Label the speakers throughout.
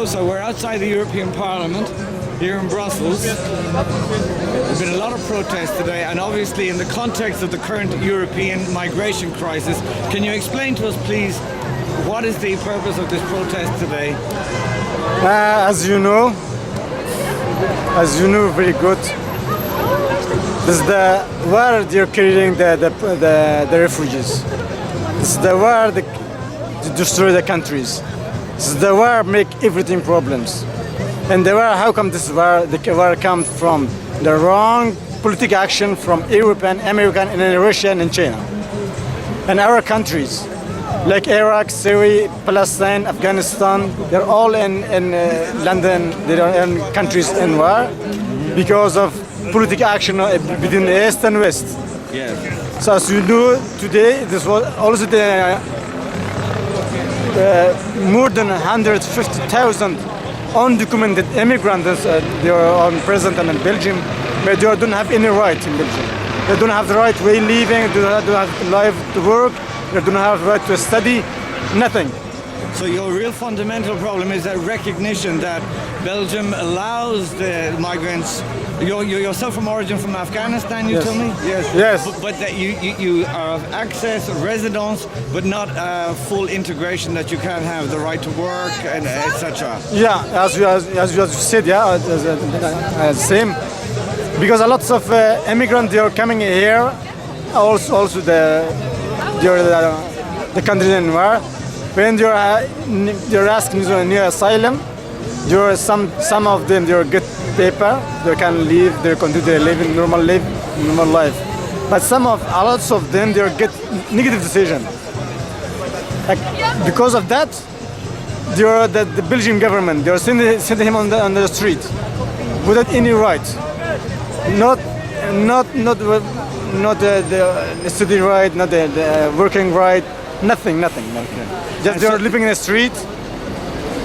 Speaker 1: So we're outside the European Parliament here in Brussels. There's been a lot of protests today, and obviously in the context of the current European migration crisis, can you explain to us, please, what is the purpose of this protest today?
Speaker 2: As you know very good, this is the war they're creating the refugees. This is the war to destroy the countries. This is the war make everything problems. And the war, how come this war? The war comes from the wrong political action from European, American, and Russian and China. And our countries, like Iraq, Syria, Palestine, Afghanistan, they're all in London, they are in countries in war because of political action between the East and West.
Speaker 1: Yes.
Speaker 2: So as you know, today, this was also the more than 150,000 undocumented immigrants they are present in Belgium, but they don't have any right in Belgium. They don't have the right way living, they don't have the right to work, they don't have the right to study, nothing.
Speaker 1: So your real fundamental problem is that recognition that Belgium allows the migrants. You're yourself from origin from Afghanistan, you
Speaker 2: Yes.
Speaker 1: told me?
Speaker 2: Yes.
Speaker 1: But that you have access, residence, but not full integration, that you can't have the right to work and etc.
Speaker 2: Yeah, as you said, yeah, same. Because a lot of immigrants they are coming here, also the country in war. When they're asking for new asylum, there are some of them they get paper, they can live, they continue their living normal life. But a lot of them they get negative decision. Like, because of that, the Belgian government they are sending him on the street without any right, not the study right, not the working right, nothing. Just they are living in the street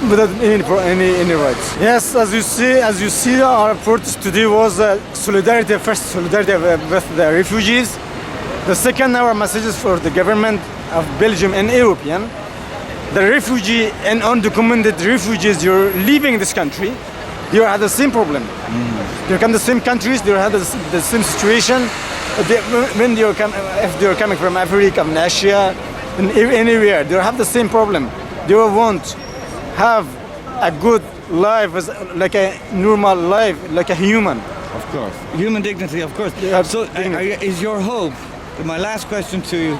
Speaker 2: without any rights. Yes, as you see, our protest today was solidarity with the refugees. The second, our messages for the government of Belgium and European. The refugee and undocumented refugees you're leaving this country, you have the same problem. You come to the same countries, you have the same situation. When if they're coming from Africa, from Asia, and anywhere, they have the same problem. They won't have a good life, like a normal life, like a human.
Speaker 1: Of course. Human dignity, of course.
Speaker 2: Yeah,
Speaker 1: So is your hope, my last question to you,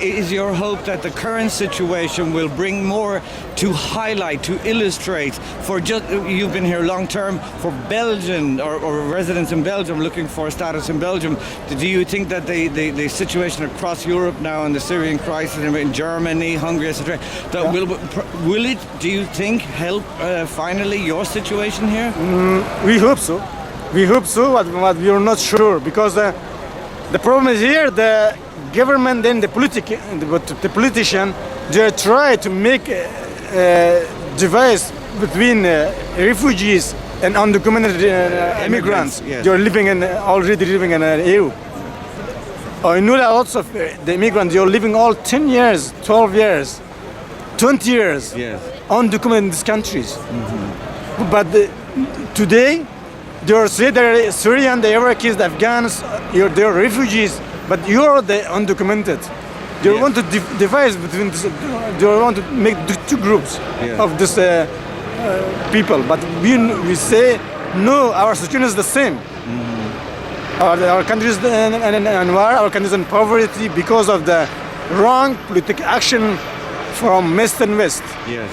Speaker 1: is your hope that the current situation will bring more to highlight, to illustrate, for just, you've been here long term, for Belgian or residents in Belgium looking for status in Belgium, do you think that the situation across Europe now and the Syrian crisis in Germany, Hungary, etc., that will it, do you think, help finally your situation here?
Speaker 2: We hope so. But we are not sure because the problem is here, the government and the politician, they try to make a device between refugees and undocumented immigrants.
Speaker 1: Yes.
Speaker 2: They're already living in EU. I know that lots of the immigrants, they're living all 10 years, 12 years, 20 years,
Speaker 1: Yes.
Speaker 2: undocumented in these countries. But today, they say they're Syrian, the Iraqis, the Afghans, they're refugees, but you're the undocumented. They want to divide between this, they want to make two groups of this people. But we say, no, our situation is the same. Our country is in war, our country is in poverty because of the wrong political action from East and West.
Speaker 1: Yes.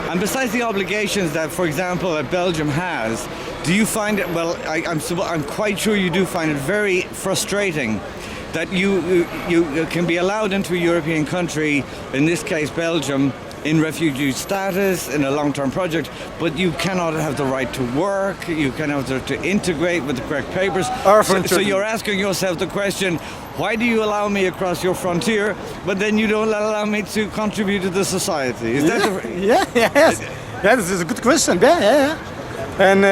Speaker 1: And besides the obligations that, for example, that Belgium has, do you find it, well, I'm quite sure you do find it very frustrating that you can be allowed into a European country, in this case Belgium, in refugee status, in a long-term project, but you cannot have the right to work, you cannot have to integrate with the correct papers. So you're asking yourself the question, why do you allow me across your frontier, but then you don't allow me to contribute to the society? Is that
Speaker 2: Yes. Yeah, this is a good question. Yeah. And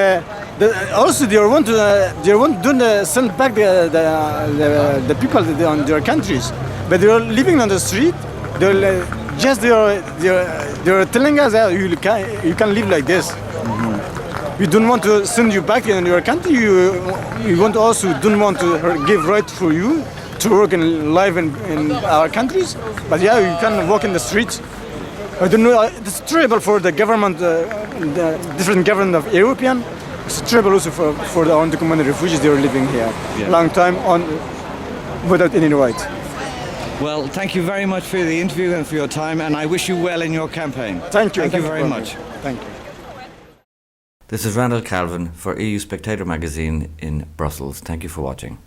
Speaker 2: also they want to send back the people on their countries, but they are living on the street. They're They are telling us that you can live like this. We don't want to send you back in your country. You want also don't want to give right for you to work and live in our countries. But yeah, you can walk in the streets. I don't know. It's terrible for the government, the different government of European. It's terrible also for the undocumented refugees. They are living here long time without any right.
Speaker 1: Well, thank you very much for the interview and for your time, and I wish you well in your campaign.
Speaker 2: Thank you.
Speaker 1: Thank you very much.
Speaker 2: Thank you.
Speaker 1: This is Randall Calvin for EU Spectator magazine in Brussels. Thank you for watching.